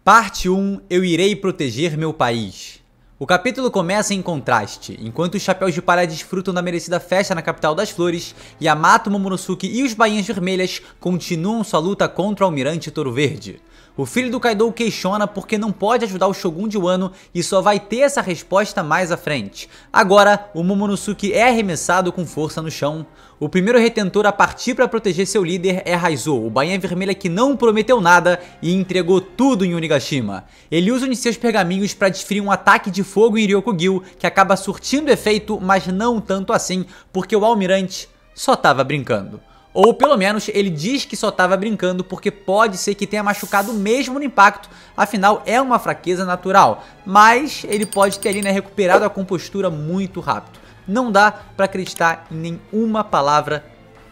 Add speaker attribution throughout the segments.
Speaker 1: Parte 1. Eu irei proteger meu país. O capítulo começa em contraste. Enquanto os Chapéus de Palha desfrutam da merecida festa na capital das flores, Yamato, Momonosuke e os Bainhas Vermelhas continuam sua luta contra o Almirante Touro Verde. O filho do Kaido questiona porque não pode ajudar o Shogun de Wano e só vai ter essa resposta mais à frente. Agora, o Momonosuke é arremessado com força no chão. O primeiro retentor a partir para proteger seu líder é Raizou, o Bainha Vermelha que não prometeu nada e entregou tudo em Onigashima. Ele usa um de seus pergaminhos para desferir um ataque de fogo em Ryokugyu que acaba surtindo efeito, mas não tanto assim, porque o almirante só tava brincando. Ou pelo menos ele diz que só tava brincando porque pode ser que tenha machucado mesmo no impacto, afinal é uma fraqueza natural, mas ele pode ter ali, né, recuperado a compostura muito rápido. Não dá pra acreditar em nenhuma palavra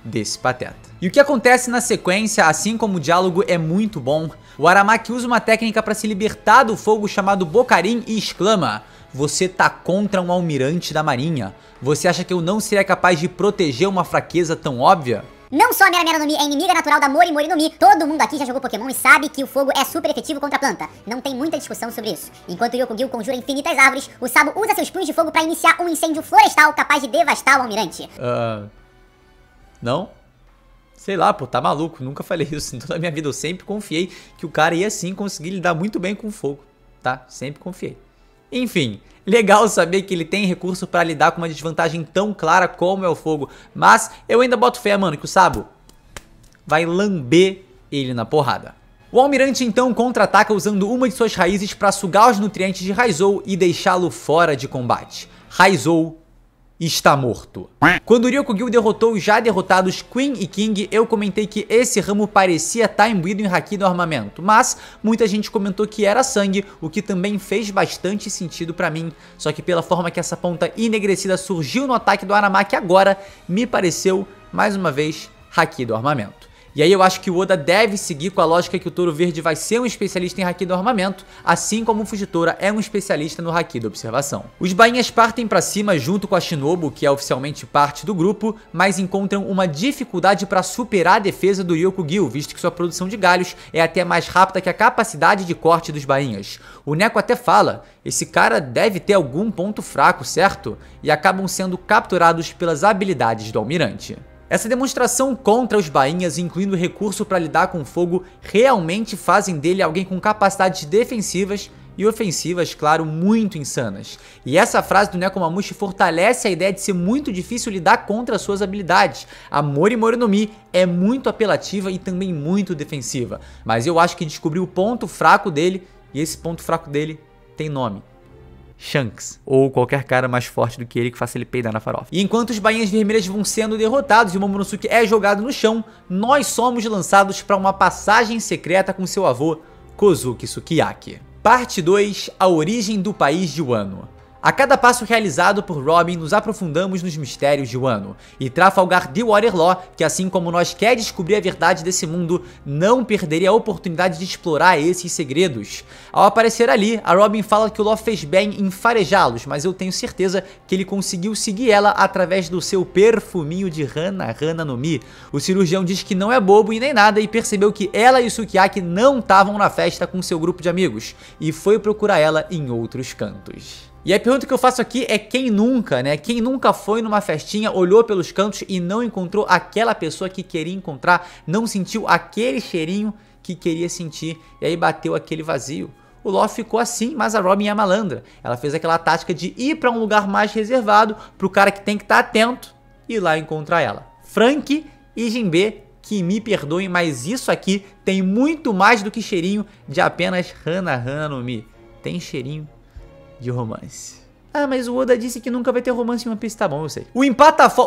Speaker 1: desse pateta. E o que acontece na sequência, assim como o diálogo é muito bom, o Aramaki usa uma técnica para se libertar do fogo chamado Bokarin e exclama: "Você tá contra um almirante da marinha? Você acha que eu não seria capaz de proteger uma fraqueza tão óbvia?"
Speaker 2: Não só a Mera Mera no Mi é inimiga natural da Mori Mori no Mi, todo mundo aqui já jogou Pokémon e sabe que o fogo é super efetivo contra a planta. Não tem muita discussão sobre isso. Enquanto o Ryokugyu conjura infinitas árvores, o Sabo usa seus punhos de fogo para iniciar um incêndio florestal capaz de devastar o almirante.
Speaker 1: Não? Sei lá, pô, tá maluco, nunca falei isso em toda a minha vida. Eu sempre confiei que o cara ia sim conseguir lidar muito bem com fogo, tá? Sempre confiei. Enfim, legal saber que ele tem recurso pra lidar com uma desvantagem tão clara como é o fogo, mas eu ainda boto fé, mano, que o Sabo vai lamber ele na porrada. O almirante então contra-ataca usando uma de suas raízes pra sugar os nutrientes de Raizou e deixá-lo fora de combate. Raizou está morto. Quando o Ryokugyu derrotou os já derrotados Queen e King, eu comentei que esse ramo parecia estar imbuído em haki do armamento, mas muita gente comentou que era sangue, o que também fez bastante sentido pra mim, só que pela forma que essa ponta enegrecida surgiu no ataque do Aramaki agora, me pareceu, mais uma vez, haki do armamento. E aí eu acho que o Oda deve seguir com a lógica que o Touro Verde vai ser um especialista em haki do armamento, assim como o Fujitora é um especialista no haki da observação. Os bainhas partem pra cima junto com a Shinobu, que é oficialmente parte do grupo, mas encontram uma dificuldade para superar a defesa do Ryokugyu, visto que sua produção de galhos é até mais rápida que a capacidade de corte dos bainhas. O Neko até fala: esse cara deve ter algum ponto fraco, certo? E acabam sendo capturados pelas habilidades do almirante. Essa demonstração contra os bainhas, incluindo o recurso para lidar com fogo, realmente fazem dele alguém com capacidades defensivas e ofensivas, claro, muito insanas. E essa frase do Nekomamushi fortalece a ideia de ser muito difícil lidar contra suas habilidades. A Mori Mori no Mi é muito apelativa e também muito defensiva, mas eu acho que descobri o ponto fraco dele, e esse ponto fraco dele tem nome: Shanks, ou qualquer cara mais forte do que ele que faça ele peidar na farofa. E enquanto os bainhas vermelhas vão sendo derrotados e o Momonosuke é jogado no chão, nós somos lançados para uma passagem secreta com seu avô, Kozuki Sukiyaki. Parte 2. A origem do país de Wano. A cada passo realizado por Robin, nos aprofundamos nos mistérios de Wano, e Trafalgar Deepwater Law, que assim como nós quer descobrir a verdade desse mundo, não perderia a oportunidade de explorar esses segredos. Ao aparecer ali, a Robin fala que o Law fez bem em farejá-los, mas eu tenho certeza que ele conseguiu seguir ela através do seu perfuminho de Hana Hana no Mi. O cirurgião diz que não é bobo e nem nada e percebeu que ela e o Sukiyaki não estavam na festa com seu grupo de amigos, e foi procurar ela em outros cantos. E a pergunta que eu faço aqui é quem nunca, né? Quem nunca foi numa festinha, olhou pelos cantos e não encontrou aquela pessoa que queria encontrar, não sentiu aquele cheirinho que queria sentir e aí bateu aquele vazio? O Law ficou assim, mas a Robin é malandra. Ela fez aquela tática de ir pra um lugar mais reservado, pro cara que tem que estar atento e ir lá encontrar ela. Franky e Jinbe, que me perdoem, mas isso aqui tem muito mais do que cheirinho de apenas Hana Hana no Mi. Tem cheirinho de romance. Ah, mas o Oda disse que nunca vai ter romance em One Piece, tá bom, eu sei. O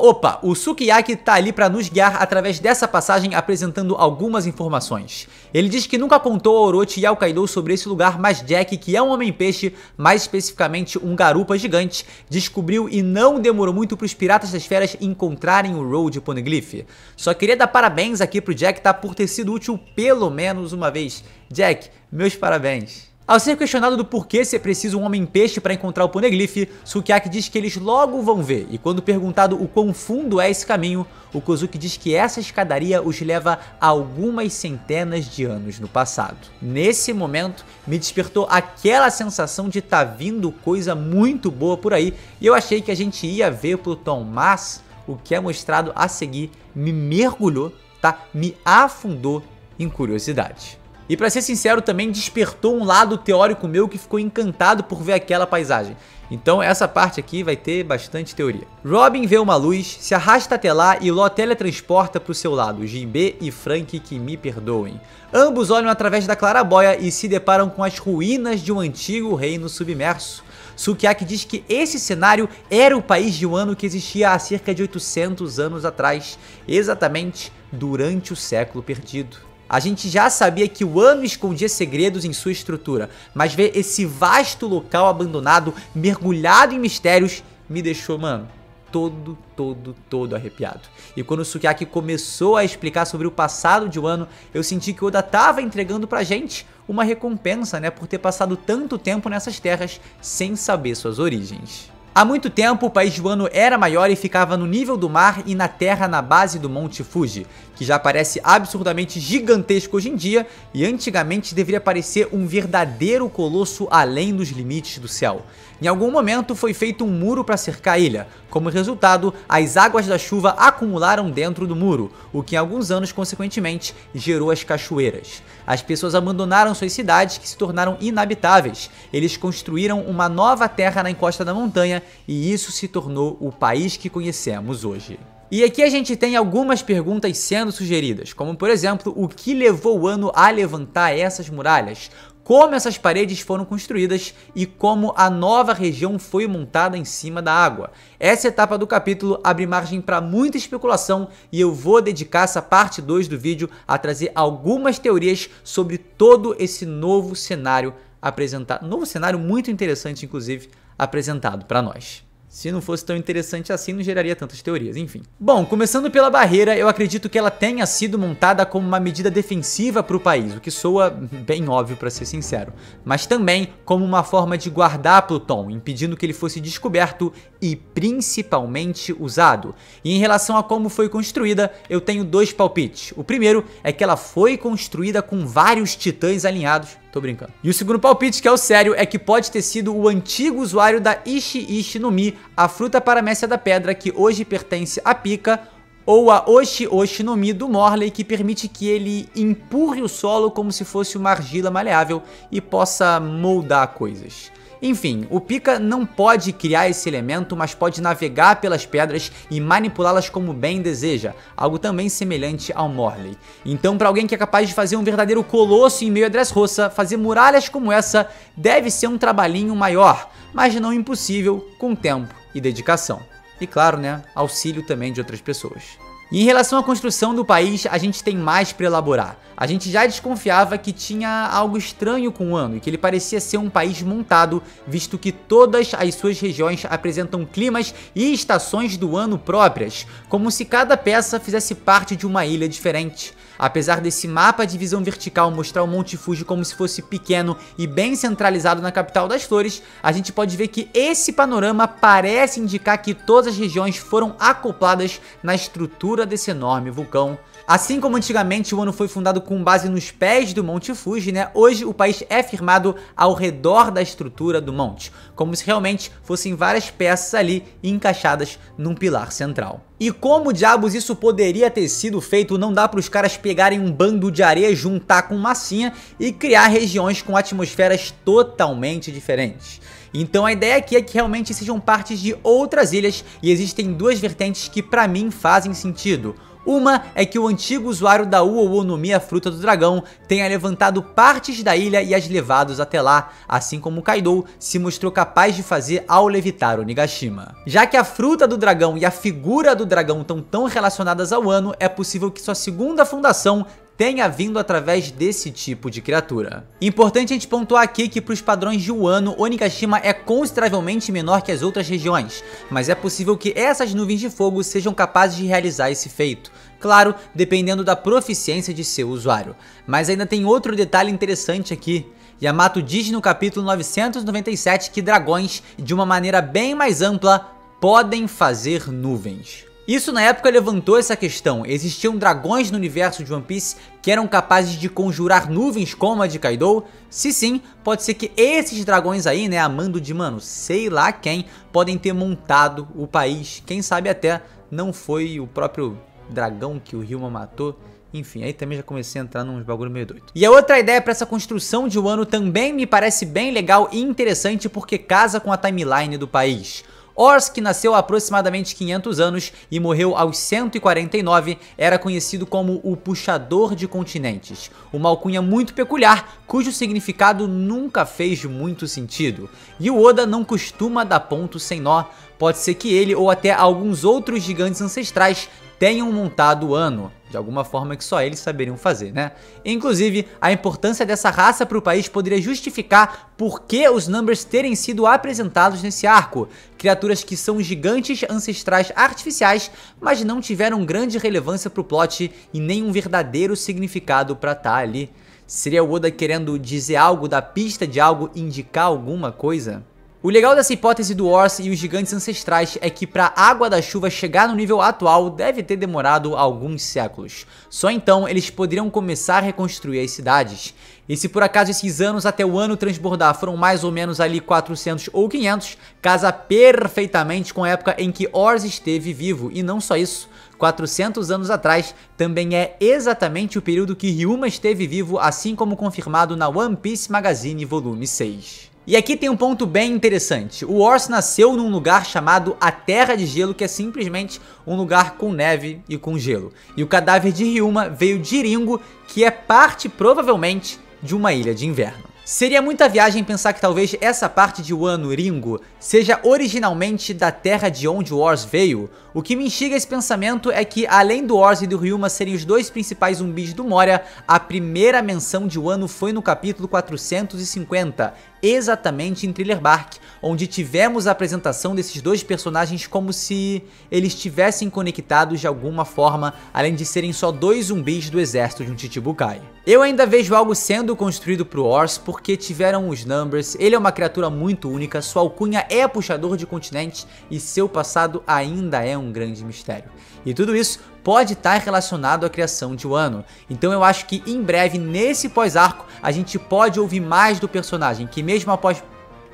Speaker 1: Opa, o Sukiyaki tá ali pra nos guiar através dessa passagem apresentando algumas informações. Ele diz que nunca contou ao Orochi e ao Kaido sobre esse lugar, mas Jack, que é um homem-peixe, mais especificamente um garupa gigante, descobriu e não demorou muito pros piratas das feras encontrarem o Road Poneglyph. Só queria dar parabéns aqui pro Jack, tá, por ter sido útil pelo menos uma vez. Jack, meus parabéns. Ao ser questionado do porquê ser preciso um homem-peixe para encontrar o Poneglyph, Sukiyaki diz que eles logo vão ver, e quando perguntado o quão fundo é esse caminho, o Kozuki diz que essa escadaria os leva a algumas centenas de anos no passado. Nesse momento, me despertou aquela sensação de tá vindo coisa muito boa por aí, e eu achei que a gente ia ver Plutão, mas o que é mostrado a seguir me mergulhou, tá? Me afundou em curiosidade. E pra ser sincero, também despertou um lado teórico meu que ficou encantado por ver aquela paisagem. Então essa parte aqui vai ter bastante teoria. Robin vê uma luz, se arrasta até lá e Law teletransporta pro seu lado, Jinbe e Frank que me perdoem. Ambos olham através da clarabóia e se deparam com as ruínas de um antigo reino submerso. Sukiyaki diz que esse cenário era o país de Wano que existia há cerca de 800 anos atrás, exatamente durante o século perdido. A gente já sabia que o Wano escondia segredos em sua estrutura, mas ver esse vasto local abandonado, mergulhado em mistérios, me deixou, mano, todo arrepiado. E quando o Sukiyaki começou a explicar sobre o passado de Wano, eu senti que Oda tava entregando pra gente uma recompensa, né, por ter passado tanto tempo nessas terras sem saber suas origens. Há muito tempo, o país de Wano era maior e ficava no nível do mar e na terra na base do Monte Fuji, que já parece absurdamente gigantesco hoje em dia e antigamente deveria parecer um verdadeiro colosso além dos limites do céu. Em algum momento foi feito um muro para cercar a ilha. Como resultado, as águas da chuva acumularam dentro do muro, o que em alguns anos, consequentemente, gerou as cachoeiras. As pessoas abandonaram suas cidades que se tornaram inabitáveis. Eles construíram uma nova terra na encosta da montanha e isso se tornou o país que conhecemos hoje. E aqui a gente tem algumas perguntas sendo sugeridas, como por exemplo, o que levou Wano a levantar essas muralhas? Como essas paredes foram construídas e como a nova região foi montada em cima da água. Essa etapa do capítulo abre margem para muita especulação e eu vou dedicar essa parte 2 do vídeo a trazer algumas teorias sobre todo esse novo cenário apresentado, novo cenário muito interessante inclusive, apresentado para nós. Se não fosse tão interessante assim, não geraria tantas teorias, enfim. Bom, começando pela barreira, eu acredito que ela tenha sido montada como uma medida defensiva para o país, o que soa bem óbvio para ser sincero, mas também como uma forma de guardar Plutão, impedindo que ele fosse descoberto e principalmente usado. E em relação a como foi construída, eu tenho dois palpites. O primeiro é que ela foi construída com vários titãs alinhados. Tô brincando. E o segundo palpite, que é o sério, é que pode ter sido o antigo usuário da Ishi-Ishi no Mi, a fruta paramécia da pedra que hoje pertence a Pika, ou a Oshi-Oshi no Mi do Morley, que permite que ele empurre o solo como se fosse uma argila maleável e possa moldar coisas. Enfim, o Pika não pode criar esse elemento, mas pode navegar pelas pedras e manipulá-las como bem deseja, algo também semelhante ao Morley. Então, para alguém que é capaz de fazer um verdadeiro colosso em meio a Dressrosa, fazer muralhas como essa deve ser um trabalhinho maior, mas não impossível, com tempo e dedicação. E claro, né, auxílio também de outras pessoas. E em relação à construção do país, a gente tem mais para elaborar. A gente já desconfiava que tinha algo estranho com o Wano e que ele parecia ser um país montado, visto que todas as suas regiões apresentam climas e estações do ano próprias, como se cada peça fizesse parte de uma ilha diferente. Apesar desse mapa de visão vertical mostrar o Monte Fuji como se fosse pequeno e bem centralizado na capital das flores, a gente pode ver que esse panorama parece indicar que todas as regiões foram acopladas na estrutura desse enorme vulcão. Assim como antigamente o Wano foi fundado com base nos pés do Monte Fuji, né? Hoje o país é firmado ao redor da estrutura do monte, como se realmente fossem várias peças ali encaixadas num pilar central. E como diabos isso poderia ter sido feito, não dá para os caras pegarem um bando de areia, juntar com massinha e criar regiões com atmosferas totalmente diferentes. Então a ideia aqui é que realmente sejam partes de outras ilhas e existem duas vertentes que pra mim fazem sentido. Uma é que o antigo usuário da Uou no Mi, a fruta do dragão, tenha levantado partes da ilha e as levado até lá, assim como Kaido se mostrou capaz de fazer ao levitar Onigashima. Já que a fruta do dragão e a figura do dragão estão tão relacionadas ao Wano, é possível que sua segunda fundação tenha vindo através desse tipo de criatura. Importante a gente pontuar aqui que para os padrões de Wano, Onigashima é consideravelmente menor que as outras regiões, mas é possível que essas nuvens de fogo sejam capazes de realizar esse feito. Claro, dependendo da proficiência de seu usuário. Mas ainda tem outro detalhe interessante aqui. Yamato diz no capítulo 997 que dragões, de uma maneira bem mais ampla, podem fazer nuvens. Isso na época levantou essa questão: existiam dragões no universo de One Piece que eram capazes de conjurar nuvens como a de Kaido? Se sim, pode ser que esses dragões aí, né, a mando de, mano, sei lá quem, podem ter montado o país. Quem sabe até não foi o próprio dragão que o Ryuma matou. Enfim, aí também já comecei a entrar nos bagulho meio doido. E a outra ideia para essa construção de Wano também me parece bem legal e interessante porque casa com a timeline do país. Ors, que nasceu há aproximadamente 500 anos e morreu aos 149, era conhecido como o Puxador de Continentes, uma alcunha muito peculiar, cujo significado nunca fez muito sentido. E o Oda não costuma dar ponto sem nó, pode ser que ele ou até alguns outros gigantes ancestrais tenham montado o Ano, de alguma forma que só eles saberiam fazer, né? Inclusive, a importância dessa raça para o país poderia justificar por que os Numbers terem sido apresentados nesse arco. Criaturas que são gigantes ancestrais artificiais, mas não tiveram grande relevância para o plot e nenhum verdadeiro significado para estar ali. Seria o Oda querendo dizer algo, dar pista de algo, indicar alguma coisa? O legal dessa hipótese do Ors e os gigantes ancestrais é que para a água da chuva chegar no nível atual deve ter demorado alguns séculos. Só então eles poderiam começar a reconstruir as cidades. E se por acaso esses anos até o ano transbordar foram mais ou menos ali 400 ou 500, casa perfeitamente com a época em que Ors esteve vivo. E não só isso, 400 anos atrás também é exatamente o período que Ryuma esteve vivo, assim como confirmado na One Piece Magazine volume 6. E aqui tem um ponto bem interessante. O Ors nasceu num lugar chamado a Terra de Gelo, que é simplesmente um lugar com neve e com gelo. E o cadáver de Ryuma veio de Ringo, que é parte, provavelmente, de uma ilha de inverno. Seria muita viagem pensar que talvez essa parte de Wano, Ringo, seja originalmente da terra de onde o Ors veio. O que me instiga esse pensamento é que, além do Ors e do Ryuma serem os dois principais zumbis do Moria, a primeira menção de Wano foi no capítulo 450, exatamente em Thriller Bark, onde tivemos a apresentação desses dois personagens como se eles estivessem conectados de alguma forma, além de serem só dois zumbis do exército de um Chichibukai. Eu ainda vejo algo sendo construído pro Ors porque tiveram os Numbers, ele é uma criatura muito única, sua alcunha é puxador de continentes e seu passado ainda é um grande mistério. E tudo isso pode estar relacionado à criação de Wano. Então eu acho que em breve, nesse pós-arco, a gente pode ouvir mais do personagem, que mesmo após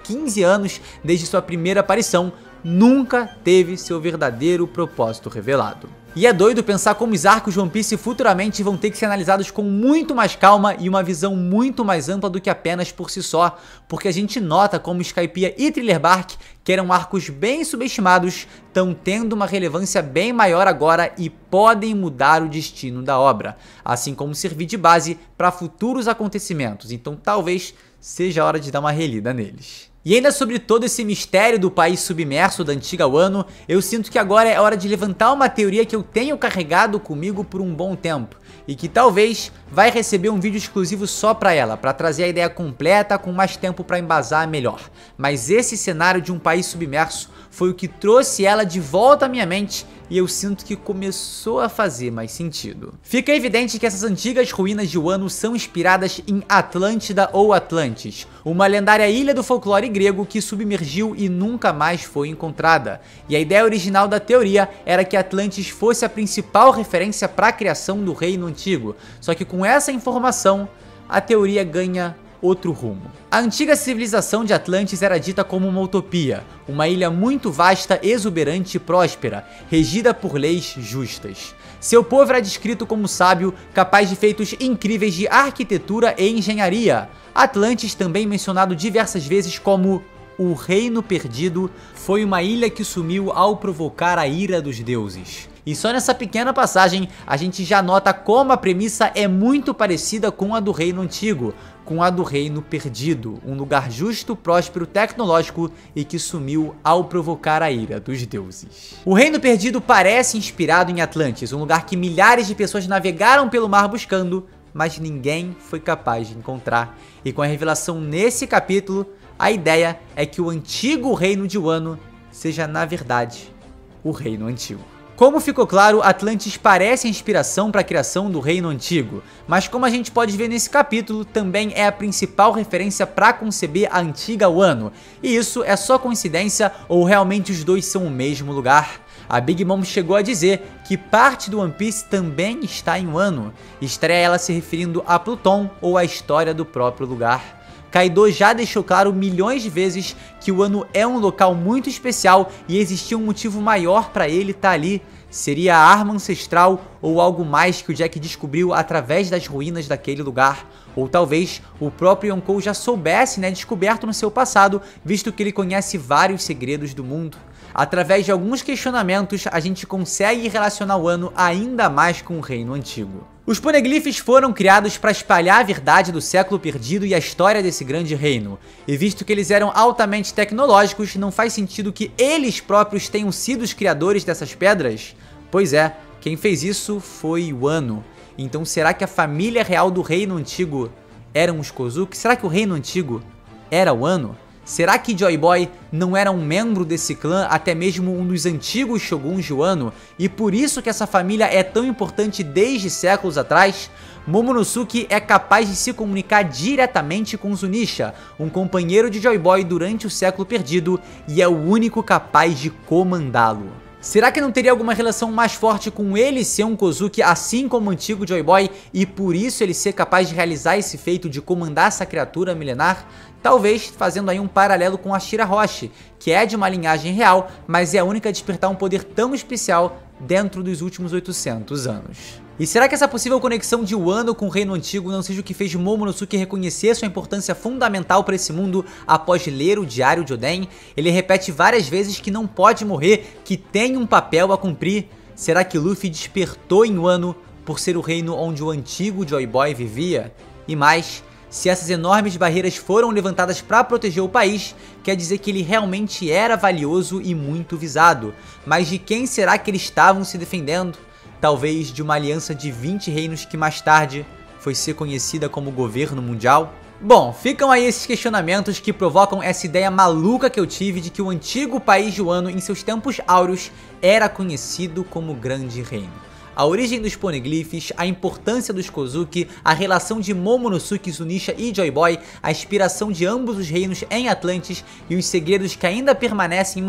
Speaker 1: 15 anos desde sua primeira aparição, nunca teve seu verdadeiro propósito revelado. E é doido pensar como os arcos de One Piece futuramente vão ter que ser analisados com muito mais calma e uma visão muito mais ampla do que apenas por si só, porque a gente nota como Skypiea e Thriller Bark, que eram arcos bem subestimados, estão tendo uma relevância bem maior agora e podem mudar o destino da obra, assim como servir de base para futuros acontecimentos, então talvez seja a hora de dar uma relida neles. E ainda sobre todo esse mistério do país submerso da antiga Wano, eu sinto que agora é hora de levantar uma teoria que eu tenho carregado comigo por um bom tempo e que talvez vai receber um vídeo exclusivo só pra ela, pra trazer a ideia completa com mais tempo pra embasar melhor. Mas esse cenário de um país submerso foi o que trouxe ela de volta à minha mente e eu sinto que começou a fazer mais sentido. Fica evidente que essas antigas ruínas de Wano são inspiradas em Atlântida ou Atlantis, uma lendária ilha do folclore grego que submergiu e nunca mais foi encontrada. E a ideia original da teoria era que Atlantis fosse a principal referência para a criação do reino antigo, só que com essa informação, a teoria ganha outro rumo. A antiga civilização de Atlantis era dita como uma utopia, uma ilha muito vasta, exuberante e próspera, regida por leis justas. Seu povo era descrito como sábio, capaz de feitos incríveis de arquitetura e engenharia. Atlantis, também mencionado diversas vezes como o Reino Perdido, foi uma ilha que sumiu ao provocar a ira dos deuses. E só nessa pequena passagem a gente já nota como a premissa é muito parecida com a do Reino Antigo, com a do Reino Perdido, um lugar justo, próspero, tecnológico e que sumiu ao provocar a ira dos deuses. O Reino Perdido parece inspirado em Atlantis, um lugar que milhares de pessoas navegaram pelo mar buscando, mas ninguém foi capaz de encontrar. E com a revelação nesse capítulo, a ideia é que o antigo reino de Wano seja, na verdade, o Reino Antigo. Como ficou claro, Atlantis parece a inspiração para a criação do Reino Antigo, mas como a gente pode ver nesse capítulo, também é a principal referência para conceber a antiga Wano, e isso é só coincidência ou realmente os dois são o mesmo lugar? A Big Mom chegou a dizer que parte do One Piece também está em Wano, estaria ela se referindo a Pluton ou a história do próprio lugar. Kaido já deixou claro milhões de vezes que o Wano é um local muito especial e existia um motivo maior para ele estar ali. Seria a arma ancestral ou algo mais que o Jack descobriu através das ruínas daquele lugar. Ou talvez o próprio Yonkou já soubesse, descoberto no seu passado, visto que ele conhece vários segredos do mundo. Através de alguns questionamentos, a gente consegue relacionar o Wano ainda mais com o Reino Antigo. Os poneglyphs foram criados para espalhar a verdade do século perdido e a história desse grande reino. E visto que eles eram altamente tecnológicos, não faz sentido que eles próprios tenham sido os criadores dessas pedras? Pois é, quem fez isso foi Wano. Então será que a família real do Reino Antigo eram os Kozuki? Será que o Reino Antigo era Wano? Será que Joy Boy não era um membro desse clã, até mesmo um dos antigos Shoguns de Wano, e por isso que essa família é tão importante desde séculos atrás? Momonosuke é capaz de se comunicar diretamente com Zunisha, um companheiro de Joy Boy durante o século perdido, e é o único capaz de comandá-lo. Será que não teria alguma relação mais forte com ele ser um Kozuki assim como o antigo Joy Boy e por isso ele ser capaz de realizar esse feito de comandar essa criatura milenar? Talvez fazendo aí um paralelo com a Shira Hoshi, que é de uma linhagem real, mas é a única a despertar um poder tão especial dentro dos últimos 800 anos. E será que essa possível conexão de Wano com o Reino Antigo não seja o que fez Momonosuke reconhecer sua importância fundamental para esse mundo após ler o Diário de Oden? Ele repete várias vezes que não pode morrer, que tem um papel a cumprir. Será que Luffy despertou em Wano por ser o reino onde o antigo Joy Boy vivia? E mais, se essas enormes barreiras foram levantadas para proteger o país, quer dizer que ele realmente era valioso e muito visado. Mas de quem será que eles estavam se defendendo? Talvez de uma aliança de 20 reinos que mais tarde foi ser conhecida como governo mundial? Bom, ficam aí esses questionamentos que provocam essa ideia maluca que eu tive de que o antigo país de Wano em seus tempos áureos era conhecido como Grande Reino. A origem dos poneglyphs, a importância dos Kozuki, a relação de Momonosuke, Zunisha e Joy Boy, a inspiração de ambos os reinos em Atlantis e os segredos que ainda permanecem,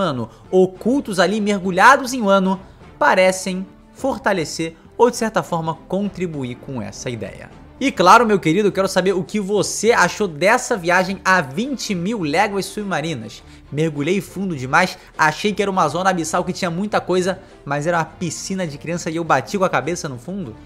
Speaker 1: ocultos ali, mergulhados em Wano, parecem fortalecer ou de certa forma contribuir com essa ideia. E claro, meu querido, eu quero saber o que você achou dessa viagem a 20.000 léguas submarinas. Mergulhei fundo demais, achei que era uma zona abissal que tinha muita coisa, mas era uma piscina de criança e eu bati com a cabeça no fundo?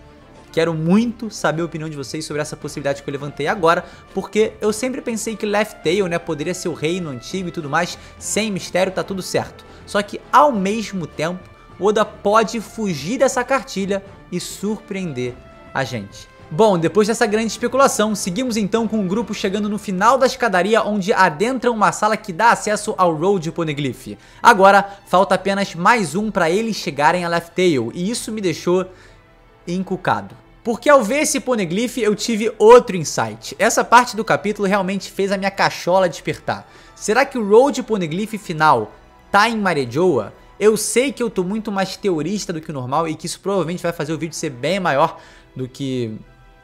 Speaker 1: Quero muito saber a opinião de vocês sobre essa possibilidade que eu levantei agora, porque eu sempre pensei que Laugh Tale, poderia ser o reino antigo e tudo mais, sem mistério, tá tudo certo. Só que ao mesmo tempo, Oda pode fugir dessa cartilha e surpreender a gente. Bom, depois dessa grande especulação, seguimos então com o grupo chegando no final da escadaria onde adentram uma sala que dá acesso ao Road Poneglyph. Agora, falta apenas mais um para eles chegarem a Laugh Tale, e isso me deixou encucado. Porque ao ver esse Poneglyph eu tive outro insight. Essa parte do capítulo realmente fez a minha cachola despertar. Será que o Road Poneglyph final tá em Marejoa? Eu sei que eu tô muito mais teorista do que o normal e que isso provavelmente vai fazer o vídeo ser bem maior do que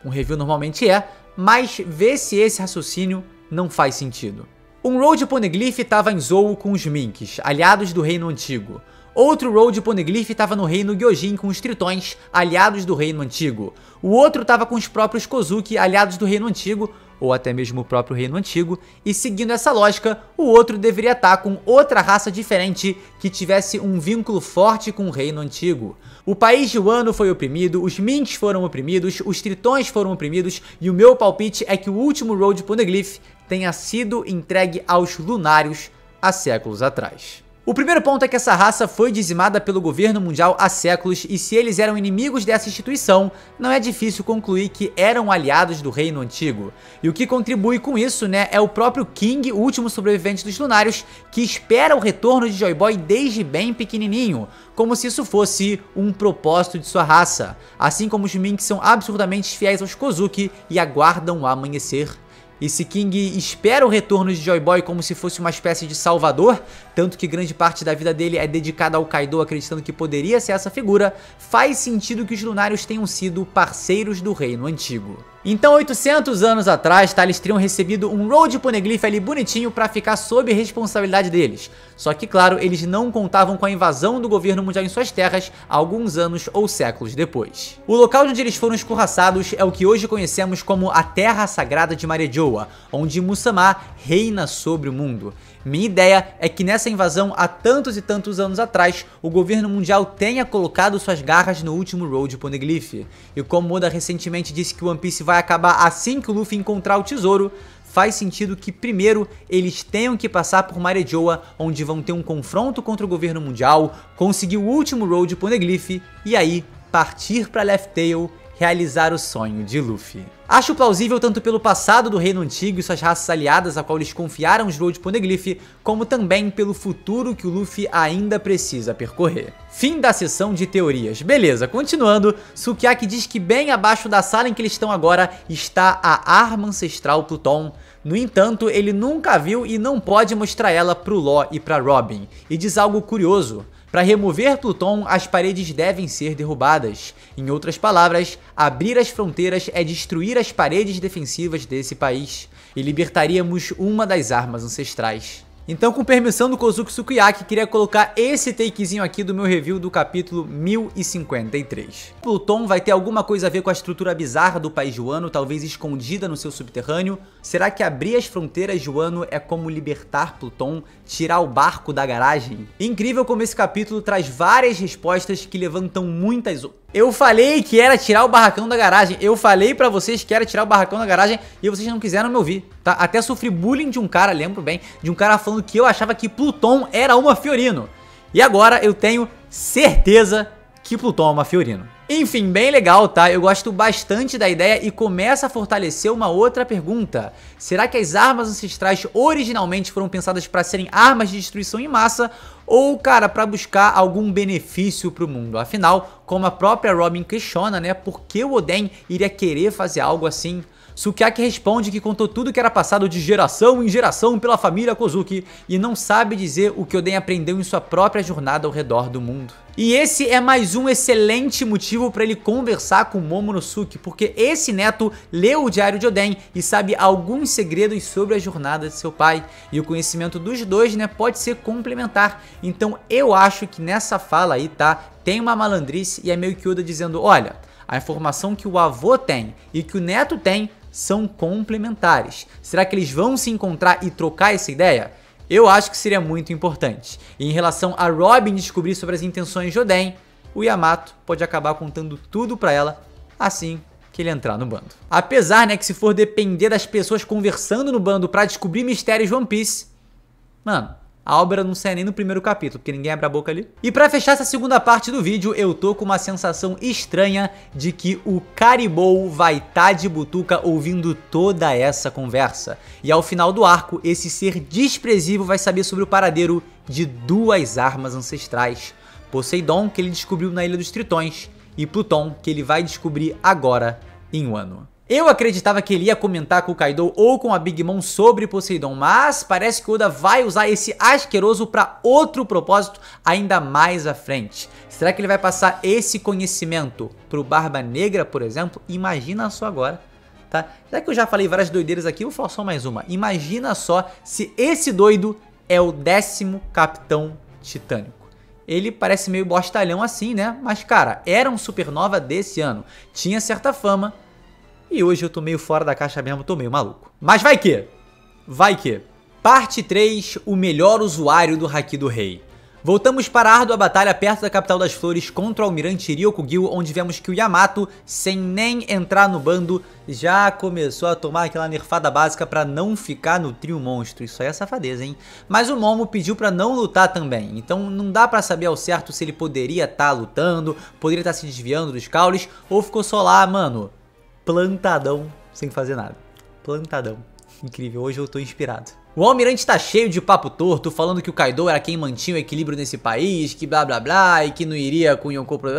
Speaker 1: um review normalmente é, mas vê se esse raciocínio não faz sentido. Um Road Poneglyph estava em Zou com os Minks, aliados do Reino Antigo. Outro Road Poneglyph estava no Reino Gyojin com os Tritões, aliados do Reino Antigo. O outro estava com os próprios Kozuki, aliados do Reino Antigo, ou até mesmo o próprio Reino Antigo, e seguindo essa lógica, o outro deveria estar com outra raça diferente que tivesse um vínculo forte com o Reino Antigo. O país de Wano foi oprimido, os Minks foram oprimidos, os Tritões foram oprimidos, e o meu palpite é que o último Road Poneglyph tenha sido entregue aos Lunários há séculos atrás. O primeiro ponto é que essa raça foi dizimada pelo governo mundial há séculos, e se eles eram inimigos dessa instituição, não é difícil concluir que eram aliados do Reino Antigo. E o que contribui com isso, é o próprio King, o último sobrevivente dos Lunários, que espera o retorno de Joy Boy desde bem pequenininho, como se isso fosse um propósito de sua raça. Assim como os Minks são absurdamente fiéis aos Kozuki e aguardam o amanhecer. E se King espera o retorno de Joy Boy como se fosse uma espécie de salvador, tanto que grande parte da vida dele é dedicada ao Kaido acreditando que poderia ser essa figura, faz sentido que os Lunários tenham sido parceiros do reino antigo. Então 800 anos atrás, tá, eles teriam recebido um Road Poneglyph ali bonitinho pra ficar sob responsabilidade deles. Só que claro, eles não contavam com a invasão do governo mundial em suas terras alguns anos ou séculos depois. O local onde eles foram escorraçados é o que hoje conhecemos como a Terra Sagrada de Marejoa, onde Musamá reina sobre o mundo. Minha ideia é que nessa invasão, há tantos e tantos anos atrás, o governo mundial tenha colocado suas garras no último Road Poneglyph. E como Oda recentemente disse que o One Piece vai acabar assim que o Luffy encontrar o tesouro, faz sentido que primeiro eles tenham que passar por Marejoa, onde vão ter um confronto contra o governo mundial, conseguir o último Road Poneglyph e aí partir para Laugh Tale, realizar o sonho de Luffy. Acho plausível tanto pelo passado do reino antigo e suas raças aliadas a qual eles confiaram os Road Poneglyph, como também pelo futuro que o Luffy ainda precisa percorrer. Fim da sessão de teorias. Beleza, continuando, Sukiyaki diz que bem abaixo da sala em que eles estão agora está a arma ancestral Pluton. No entanto, ele nunca viu e não pode mostrar ela pro Law e pra Robin. E diz algo curioso. Para remover Pluton, as paredes devem ser derrubadas. Em outras palavras, abrir as fronteiras é destruir as paredes defensivas desse país. E libertaríamos uma das armas ancestrais. Então, com permissão do Kozuki Sukiyaki, queria colocar esse takezinho aqui do meu review do capítulo 1053. Pluton vai ter alguma coisa a ver com a estrutura bizarra do país de Wano, talvez escondida no seu subterrâneo? Será que abrir as fronteiras de Wano é como libertar Pluton, tirar o barco da garagem? Incrível como esse capítulo traz várias respostas que levantam muitas... Eu falei que era tirar o barracão da garagem, eu falei pra vocês que era tirar o barracão da garagem e vocês não quiseram me ouvir, tá? Até sofri bullying de um cara, lembro bem, de um cara falando que eu achava que Pluton era uma Fiorino. E agora eu tenho certeza que Pluton é uma Fiorino. Enfim, bem legal, tá? Eu gosto bastante da ideia e começa a fortalecer uma outra pergunta. Será que as armas ancestrais originalmente foram pensadas para serem armas de destruição em massa ou, cara, para buscar algum benefício pro mundo? Afinal, como a própria Robin questiona, né, por que o Oden iria querer fazer algo assim? Sukiyaki responde que contou tudo que era passado de geração em geração pela família Kozuki e não sabe dizer o que Oden aprendeu em sua própria jornada ao redor do mundo. E esse é mais um excelente motivo para ele conversar com Momonosuke, porque esse neto leu o diário de Oden e sabe alguns segredos sobre a jornada de seu pai. E o conhecimento dos dois, né, pode ser complementar. Então eu acho que nessa fala aí, tá, tem uma malandrice e é meio que Oda dizendo, olha, a informação que o avô tem e que o neto tem são complementares. Será que eles vão se encontrar e trocar essa ideia? Eu acho que seria muito importante. E em relação a Robin descobrir sobre as intenções de Oden, o Yamato pode acabar contando tudo pra ela assim que ele entrar no bando. Apesar, né, que se for depender das pessoas conversando no bando pra descobrir mistérios de One Piece, mano, a obra não sai nem no primeiro capítulo, porque ninguém abre a boca ali. E pra fechar essa segunda parte do vídeo, eu tô com uma sensação estranha de que o Caribou vai tá de butuca ouvindo toda essa conversa. E ao final do arco, esse ser desprezível vai saber sobre o paradeiro de duas armas ancestrais. Poseidon, que ele descobriu na Ilha dos Tritões, e Pluton, que ele vai descobrir agora em Wano. Eu acreditava que ele ia comentar com o Kaido ou com a Big Mom sobre Poseidon, mas parece que Oda vai usar esse asqueroso para outro propósito ainda mais à frente. Será que ele vai passar esse conhecimento pro Barba Negra, por exemplo? Imagina só agora, tá? Já que eu já falei várias doideiras aqui, eu vou falar só mais uma. Imagina só se esse doido é o 10º Capitão Titânico. Ele parece meio bostalhão assim, né? Mas, cara, era um supernova desse ano. Tinha certa fama. E hoje eu tô meio fora da caixa mesmo, tô meio maluco. Mas vai que! Vai que! Parte 3, o melhor usuário do Haki do Rei. Voltamos para a árdua batalha perto da capital das flores contra o almirante Ryokugyu, onde vemos que o Yamato, sem nem entrar no bando, já começou a tomar aquela nerfada básica para não ficar no trio monstro. Isso aí é safadeza, hein? Mas o Momo pediu para não lutar também, então não dá para saber ao certo se ele poderia estar lutando, poderia estar se desviando dos caules, ou ficou só lá, mano, plantadão, sem fazer nada. Plantadão. Incrível, hoje eu tô inspirado. O almirante tá cheio de papo torto, falando que o Kaido era quem mantinha o equilíbrio nesse país, que blá blá blá, e que não iria com Yonkou pro...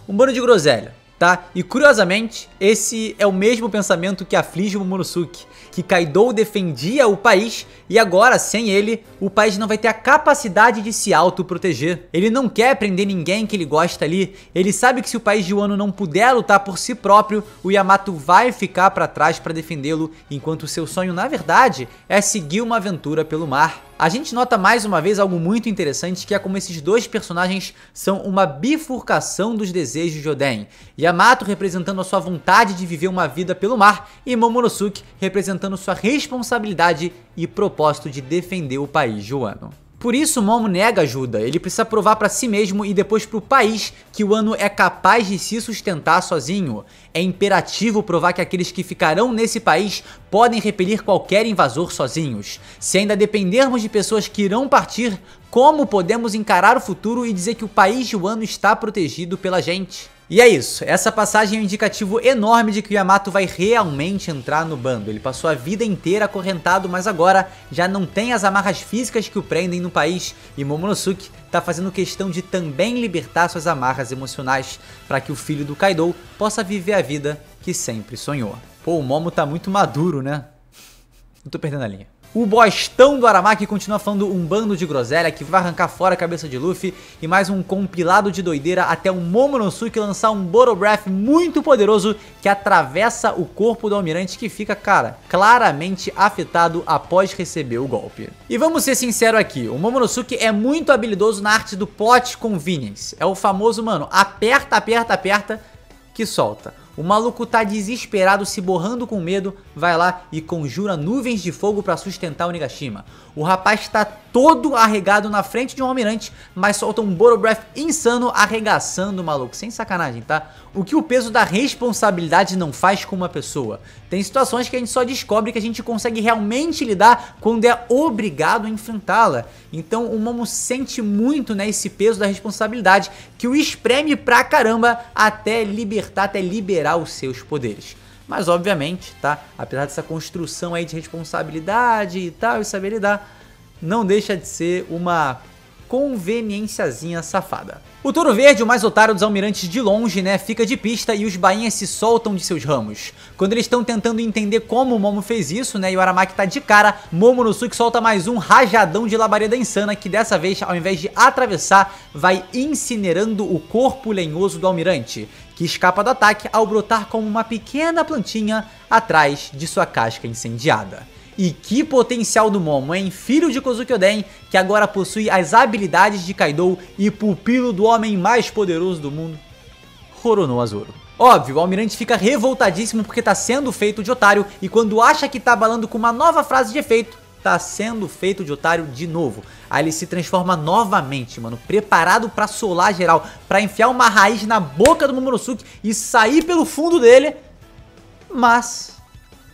Speaker 1: um bando de groselha. tá? E curiosamente, esse é o mesmo pensamento que aflige o Momonosuke, que Kaido defendia o país e agora, sem ele, o país não vai ter a capacidade de se autoproteger. Ele não quer prender ninguém que ele gosta ali, ele sabe que se o país de Wano não puder lutar por si próprio, o Yamato vai ficar para trás para defendê-lo, enquanto seu sonho, na verdade, é seguir uma aventura pelo mar. A gente nota mais uma vez algo muito interessante, que é como esses dois personagens são uma bifurcação dos desejos de Oden. Yamato representando a sua vontade de viver uma vida pelo mar e Momonosuke representando sua responsabilidade e propósito de defender o país de Wano. Por isso Momo nega ajuda, ele precisa provar pra si mesmo e depois pro país que o Wano é capaz de se sustentar sozinho. É imperativo provar que aqueles que ficarão nesse país podem repelir qualquer invasor sozinhos. Se ainda dependermos de pessoas que irão partir, como podemos encarar o futuro e dizer que o país de Wano está protegido pela gente? E é isso, essa passagem é um indicativo enorme de que o Yamato vai realmente entrar no bando. Ele passou a vida inteira acorrentado, mas agora já não tem as amarras físicas que o prendem no país, e Momonosuke tá fazendo questão de também libertar suas amarras emocionais para que o filho do Kaido possa viver a vida que sempre sonhou. Pô, o Momo tá muito maduro, né? Não tô perdendo a linha. O bostão do Aramaki continua falando um bando de groselha que vai arrancar fora a cabeça de Luffy e mais um compilado de doideira até o Momonosuke lançar um Bottle Breath muito poderoso que atravessa o corpo do almirante, que fica, cara, claramente afetado após receber o golpe. E vamos ser sinceros aqui, o Momonosuke é muito habilidoso na arte do plot convenience. É o famoso, mano, aperta, aperta, aperta, que solta. O maluco tá desesperado, se borrando com medo, vai lá e conjura nuvens de fogo pra sustentar o Nigashima. O rapaz tá todo arregado na frente de um almirante, mas solta um Bottle Breath insano arregaçando o maluco. Sem sacanagem, tá? O que o peso da responsabilidade não faz com uma pessoa. Tem situações que a gente só descobre que a gente consegue realmente lidar quando é obrigado a enfrentá-la. Então o Momo sente muito, né, esse peso da responsabilidade que o espreme pra caramba até libertar, até liberar os seus poderes. Mas obviamente, tá, apesar dessa construção aí de responsabilidade e tal, e saber lidar, não deixa de ser uma convenienciazinha safada. O Touro Verde, o mais otário dos almirantes de longe, né, fica de pista e os bainhas se soltam de seus ramos. Quando eles estão tentando entender como o Momo fez isso, né, e o Aramaki tá de cara, Momonosuke solta mais um rajadão de labareda insana que dessa vez, ao invés de atravessar, vai incinerando o corpo lenhoso do almirante, que escapa do ataque ao brotar como uma pequena plantinha atrás de sua casca incendiada. E que potencial do Momo, hein? Filho de Kozuki Oden, que agora possui as habilidades de Kaido e pupilo do homem mais poderoso do mundo, Roronoa Zoro. Óbvio, o almirante fica revoltadíssimo porque tá sendo feito de otário e quando acha que tá abalando com uma nova frase de efeito, tá sendo feito de otário de novo. Aí ele se transforma novamente, mano, preparado pra solar geral, pra enfiar uma raiz na boca do Momonosuke e sair pelo fundo dele, mas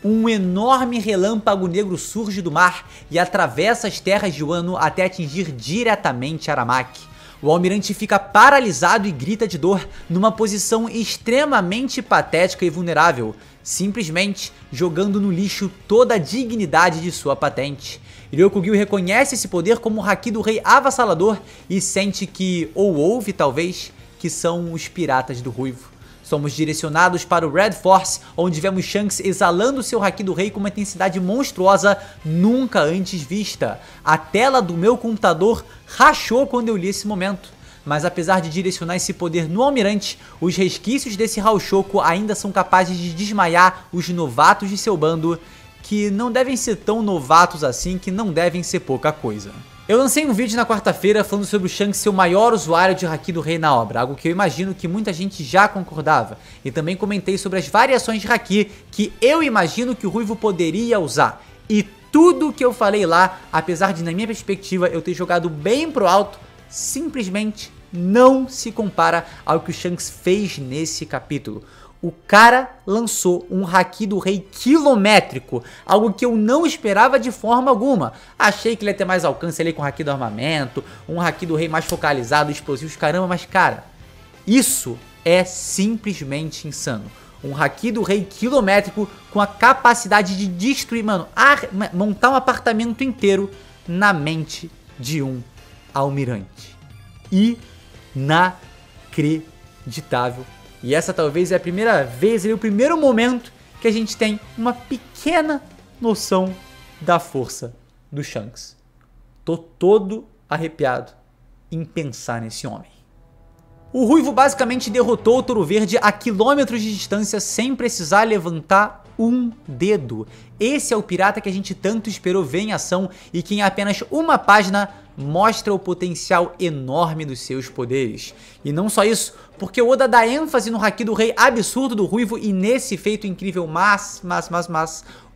Speaker 1: um enorme relâmpago negro surge do mar e atravessa as terras de Wano até atingir diretamente Aramaki. O almirante fica paralisado e grita de dor numa posição extremamente patética e vulnerável, simplesmente jogando no lixo toda a dignidade de sua patente. Ryokugyu reconhece esse poder como o haki do rei avassalador e sente que, ou ouve talvez, que são os piratas do Ruivo. Somos direcionados para o Red Force, onde vemos Shanks exalando seu haki do rei com uma intensidade monstruosa nunca antes vista. A tela do meu computador rachou quando eu li esse momento. Mas apesar de direcionar esse poder no almirante, os resquícios desse Haoshoku ainda são capazes de desmaiar os novatos de seu bando, que não devem ser tão novatos assim, que não devem ser pouca coisa. Eu lancei um vídeo na quarta-feira falando sobre o Shanks ser o maior usuário de haki do rei na obra, algo que eu imagino que muita gente já concordava, e também comentei sobre as variações de haki que eu imagino que o Ruivo poderia usar, e tudo que eu falei lá, apesar de na minha perspectiva eu ter jogado bem pro alto, simplesmente não se compara ao que o Shanks fez nesse capítulo. O cara lançou um haki do rei quilométrico, algo que eu não esperava de forma alguma. Achei que ele ia ter mais alcance ali com o haki do armamento, um haki do rei mais focalizado, explosivos, caramba, mas cara, isso é simplesmente insano. Um haki do rei quilométrico com a capacidade de destruir, mano, montar um apartamento inteiro na mente de um almirante. Inacreditável E essa talvez é a primeira vez, o primeiro momento que a gente tem uma pequena noção da força do Shanks. Tô todo arrepiado em pensar nesse homem. O Ruivo basicamente derrotou o Touro Verde a quilômetros de distância sem precisar levantar um dedo. Esse é o pirata que a gente tanto esperou ver em ação e que em apenas uma página mostra o potencial enorme dos seus poderes. E não só isso, porque o Oda dá ênfase no Haki do Rei absurdo do Ruivo e nesse feito incrível, mas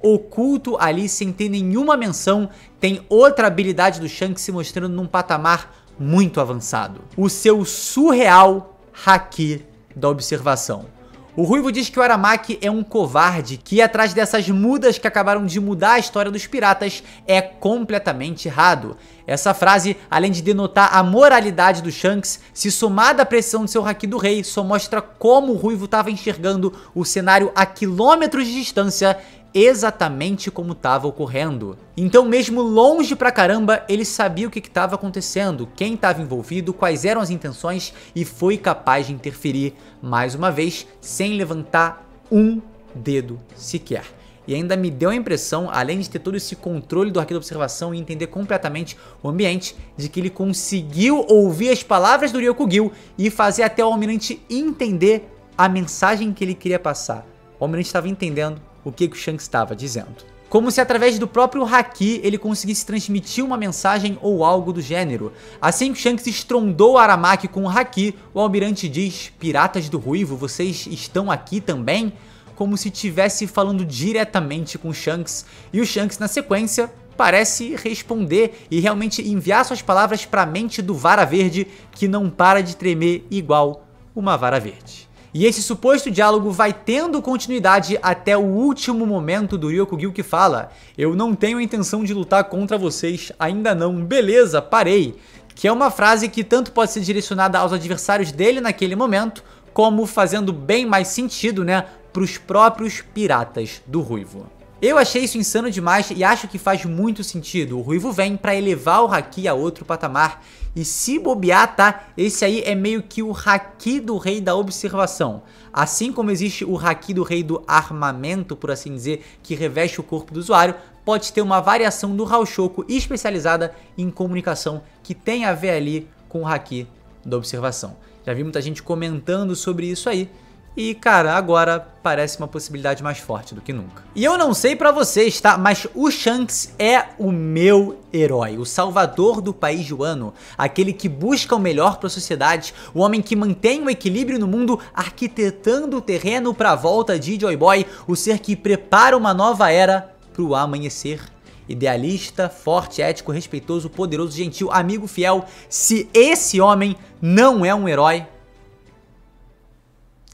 Speaker 1: oculto ali sem ter nenhuma menção, tem outra habilidade do Shanks se mostrando num patamar muito avançado. O seu surreal Haki da observação. O Ruivo diz que o Aramaki é um covarde, que ir atrás dessas mudas que acabaram de mudar a história dos piratas é completamente errado. Essa frase, além de denotar a moralidade do Shanks, se somada à pressão do seu Haki do Rei, só mostra como o Ruivo estava enxergando o cenário a quilômetros de distância, exatamente como estava ocorrendo. Então, mesmo longe pra caramba, ele sabia o que estava acontecendo, quem estava envolvido, quais eram as intenções e foi capaz de interferir, mais uma vez, sem levantar um dedo sequer. E ainda me deu a impressão, além de ter todo esse controle do Haki da observação e entender completamente o ambiente, de que ele conseguiu ouvir as palavras do Ryokugyu e fazer até o Almirante entender a mensagem que ele queria passar. O Almirante estava entendendo o que o Shanks estava dizendo. Como se através do próprio Haki ele conseguisse transmitir uma mensagem ou algo do gênero. Assim que o Shanks estrondou o Aramaki com o Haki, o Almirante diz: "Piratas do Ruivo, vocês estão aqui também?" Como se estivesse falando diretamente com o Shanks. E o Shanks, na sequência, parece responder e realmente enviar suas palavras para a mente do Vara Verde, que não para de tremer igual uma vara verde. E esse suposto diálogo vai tendo continuidade até o último momento do Ryokugyu, que fala: "Eu não tenho a intenção de lutar contra vocês, ainda não, beleza, parei." Que é uma frase que tanto pode ser direcionada aos adversários dele naquele momento, como fazendo bem mais sentido, né, para os próprios piratas do Ruivo. Eu achei isso insano demais e acho que faz muito sentido. O Ruivo vem para elevar o Haki a outro patamar. E se bobear, tá? Esse aí é meio que o Haki do Rei da observação. Assim como existe o Haki do Rei do armamento, por assim dizer, que reveste o corpo do usuário, pode ter uma variação do Haoshoku especializada em comunicação que tem a ver ali com o Haki da observação. Já vi muita gente comentando sobre isso aí. E, cara, agora parece uma possibilidade mais forte do que nunca. E eu não sei pra vocês, tá? Mas o Shanks é o meu herói, o salvador do país Wano, aquele que busca o melhor pra sociedade, o homem que mantém o equilíbrio no mundo, arquitetando o terreno pra volta de Joy Boy, o ser que prepara uma nova era pro amanhecer. Idealista, forte, ético, respeitoso, poderoso, gentil, amigo fiel. Se esse homem não é um herói,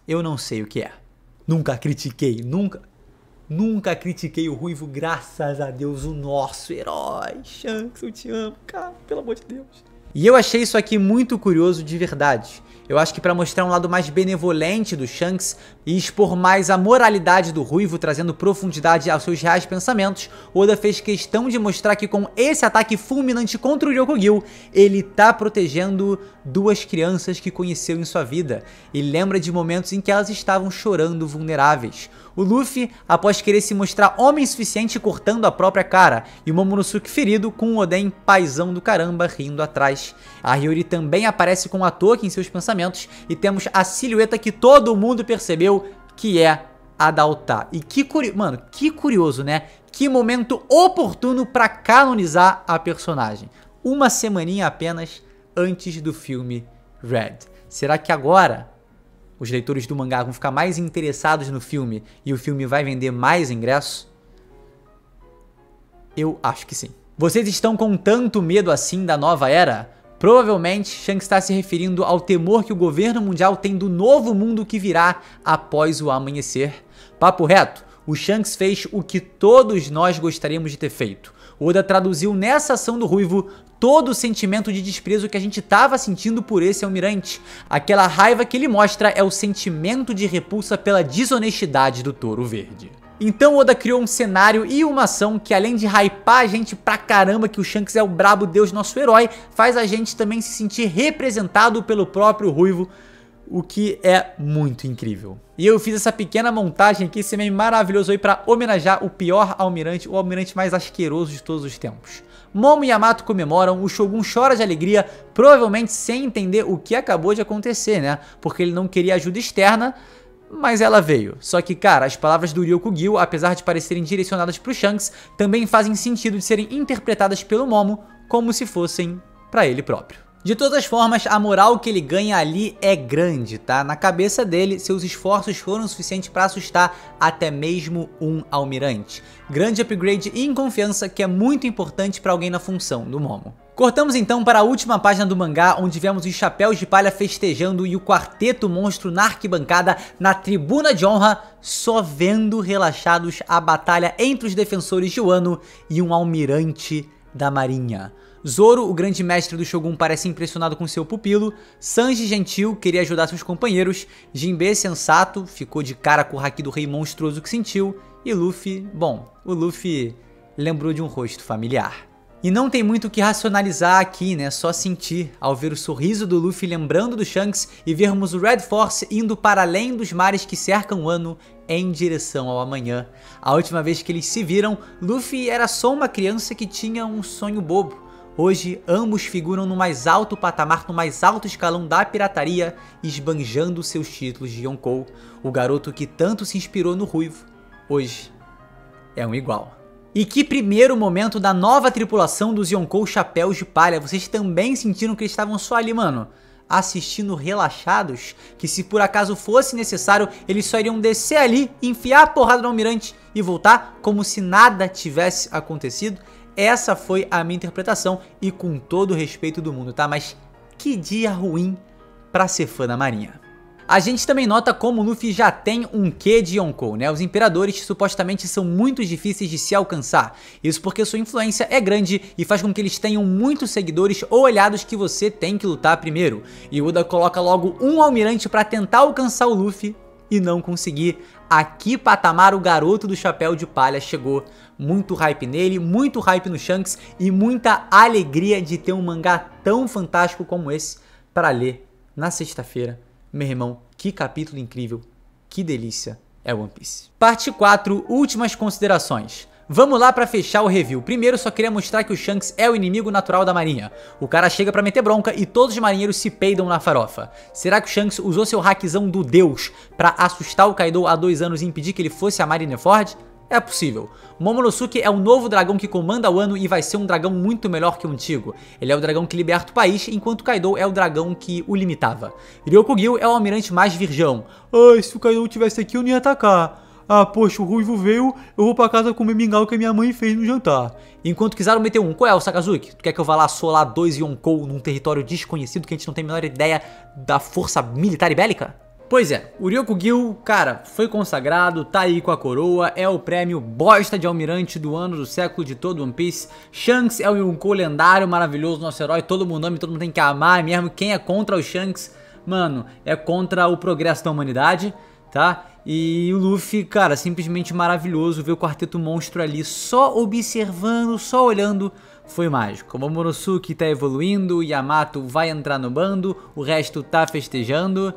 Speaker 1: eu não sei o que é. Nunca critiquei, nunca critiquei o Ruivo, graças a Deus, o nosso herói. Shanks, eu te amo, cara, pelo amor de Deus. E eu achei isso aqui muito curioso de verdade. Eu acho que para mostrar um lado mais benevolente do Shanks e expor mais a moralidade do Ruivo, trazendo profundidade aos seus reais pensamentos, Oda fez questão de mostrar que com esse ataque fulminante contra o Ryokugyu, ele tá protegendo duas crianças que conheceu em sua vida, e lembra de momentos em que elas estavam chorando vulneráveis. O Luffy, após querer se mostrar homem suficiente, cortando a própria cara, e o Momonosuke ferido com o Oden paizão do caramba rindo atrás. A Hiyori também aparece com a Toki em seus pensamentos, e temos a silhueta que todo mundo percebeu, que é a da Uta. E que curioso, né? Que momento oportuno pra canonizar a personagem. Uma semaninha apenas antes do filme Red. Será que agora os leitores do mangá vão ficar mais interessados no filme e o filme vai vender mais ingressos? Eu acho que sim. Vocês estão com tanto medo assim da nova era? Provavelmente Shanks está se referindo ao temor que o governo mundial tem do novo mundo que virá após o amanhecer. Papo reto, o Shanks fez o que todos nós gostaríamos de ter feito. Oda traduziu nessa ação do Ruivo todo o sentimento de desprezo que a gente estava sentindo por esse almirante. Aquela raiva que ele mostra é o sentimento de repulsa pela desonestidade do Touro Verde. Então Oda criou um cenário e uma ação que, além de hypar a gente pra caramba que o Shanks é o brabo deus, nosso herói, faz a gente também se sentir representado pelo próprio Ruivo o que é muito incrível. E eu fiz essa pequena montagem aqui, esse meme maravilhoso aí pra homenagear o pior almirante, o almirante mais asqueroso de todos os tempos. Momo e Yamato comemoram, o Shogun chora de alegria, provavelmente sem entender o que acabou de acontecer, né? Porque ele não queria ajuda externa, mas ela veio. Só que, cara, as palavras do Ryokugyu, apesar de parecerem direcionadas pro Shanks, também fazem sentido de serem interpretadas pelo Momo como se fossem pra ele próprio. De todas as formas, a moral que ele ganha ali é grande, tá? Na cabeça dele, seus esforços foram suficientes para assustar até mesmo um almirante. Grande upgrade em confiança que é muito importante para alguém na função do Momo. Cortamos então para a última página do mangá, onde vemos os Chapéus de Palha festejando e o Quarteto Monstro na arquibancada, na tribuna de honra, só vendo relaxados a batalha entre os defensores de Wano e um almirante da marinha. Zoro, o grande mestre do Shogun, parece impressionado com seu pupilo. Sanji, gentil, queria ajudar seus companheiros. Jinbe, sensato, ficou de cara com o haki do rei monstruoso que sentiu. E Luffy, bom, o Luffy lembrou de um rosto familiar. E não tem muito o que racionalizar aqui, né? Só sentir ao ver o sorriso do Luffy lembrando do Shanks e vermos o Red Force indo para além dos mares que cercam Wano em direção ao amanhã. A última vez que eles se viram, Luffy era só uma criança que tinha um sonho bobo. Hoje, ambos figuram no mais alto patamar, no mais alto escalão da pirataria, esbanjando seus títulos de Yonkou. O garoto que tanto se inspirou no Ruivo, hoje é um igual. E que primeiro momento da nova tripulação dos Yonkou Chapéus de Palha. Vocês também sentiram que eles estavam só ali, mano, assistindo relaxados? Que se por acaso fosse necessário, eles só iriam descer ali, enfiar a porrada no almirante e voltar como se nada tivesse acontecido? Essa foi a minha interpretação e com todo o respeito do mundo, tá? Mas que dia ruim pra ser fã da marinha. A gente também nota como o Luffy já tem um quê de Yonkou, né? Os imperadores supostamente são muito difíceis de se alcançar. Isso porque sua influência é grande e faz com que eles tenham muitos seguidores ou aliados que você tem que lutar primeiro. E Oda coloca logo um almirante pra tentar alcançar o Luffy e não conseguir. A que patamar o garoto do chapéu de palha chegou. Muito hype nele, muito hype no Shanks e muita alegria de ter um mangá tão fantástico como esse para ler na sexta-feira. Meu irmão, que capítulo incrível, que delícia é One Piece. Parte 4, últimas considerações. Vamos lá pra fechar o review. Primeiro só queria mostrar que o Shanks é o inimigo natural da marinha. O cara chega pra meter bronca e todos os marinheiros se peidam na farofa. Será que o Shanks usou seu hackzão do Deus pra assustar o Kaido há 2 anos e impedir que ele fosse a Marineford? É possível. Momonosuke é o novo dragão que comanda Wano e vai ser um dragão muito melhor que o antigo. Ele é o dragão que liberta o país, enquanto Kaido é o dragão que o limitava. Ryokugyu é o almirante mais virgão. Ai, se o Kaido tivesse aqui eu não ia atacar. Ah, poxa, o Ruivo veio, eu vou pra casa comer mingau que a minha mãe fez no jantar. Enquanto Kizaru meteu um. Qual é, o Sakazuki? Tu quer que eu vá lá solar 2 Yonkou num território desconhecido que a gente não tem a menor ideia da força militar e bélica? Pois é, o Ryokugyu, cara, foi consagrado, tá aí com a coroa, é o prêmio bosta de almirante do ano, do século, de todo One Piece. Shanks é o Yonkou lendário, maravilhoso, nosso herói, todo mundo ama e todo mundo tem que amar, mesmo quem é contra o Shanks, mano, é contra o progresso da humanidade, tá? E o Luffy, cara, simplesmente maravilhoso, ver o Quarteto Monstro ali só observando, só olhando, foi mágico. O Momonosuke tá evoluindo, o Yamato vai entrar no bando, o resto tá festejando.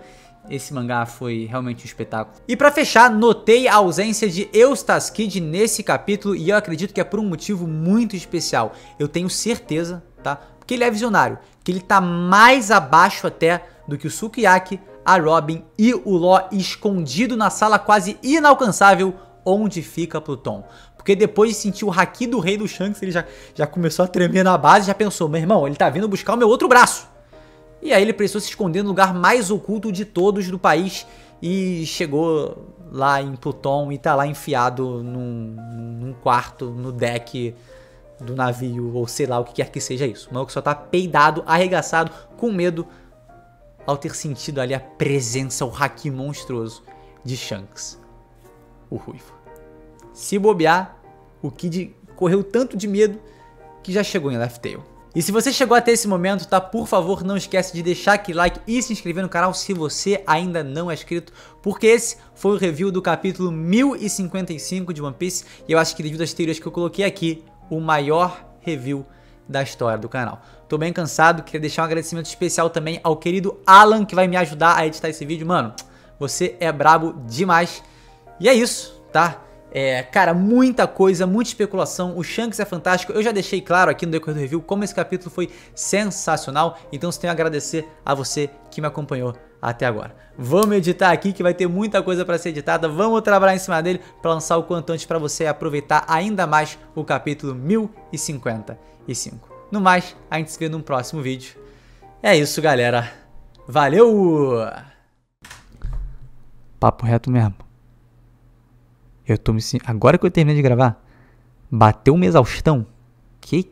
Speaker 1: Esse mangá foi realmente um espetáculo. E pra fechar, notei a ausência de Eustace Kid nesse capítulo e eu acredito que é por um motivo muito especial. Eu tenho certeza, tá? Porque ele é visionário, que ele tá mais abaixo até do que o Sukiyaki, a Robin e o Law escondido na sala quase inalcançável onde fica Pluton. Porque depois de sentir o haki do rei do Shanks, ele já começou a tremer na base e já pensou, meu irmão, ele tá vindo buscar o meu outro braço. E aí ele precisou se esconder no lugar mais oculto de todos do país e chegou lá em Pluton e tá lá enfiado num quarto, no deck do navio, ou sei lá o que quer que seja isso. O maluco só tá peidado, arregaçado, com medo ao ter sentido ali a presença, o haki monstruoso de Shanks, o Ruivo. Se bobear, o Kid correu tanto de medo que já chegou em Laugh Tale. E se você chegou até esse momento, tá? Por favor, não esquece de deixar aquele like e se inscrever no canal se você ainda não é inscrito, porque esse foi o review do capítulo 1055 de One Piece, e eu acho que devido às teorias que eu coloquei aqui, o maior review da história do canal. Tô bem cansado, queria deixar um agradecimento especial também ao querido Alan, que vai me ajudar a editar esse vídeo. Mano, você é brabo demais. E é isso, tá? Cara, muita coisa, muita especulação. O Shanks é fantástico. Eu já deixei claro aqui no decorrer do review como esse capítulo foi sensacional. Então eu tenho a agradecer a você que me acompanhou até agora. Vamos editar aqui que vai ter muita coisa para ser editada. Vamos trabalhar em cima dele para lançar o quanto antes para você aproveitar ainda mais o capítulo 1055. No mais, a gente se vê num próximo vídeo. É isso, galera. Valeu! Papo reto mesmo. Eu tô me sentindo... Agora que eu terminei de gravar, bateu uma exaustão. Que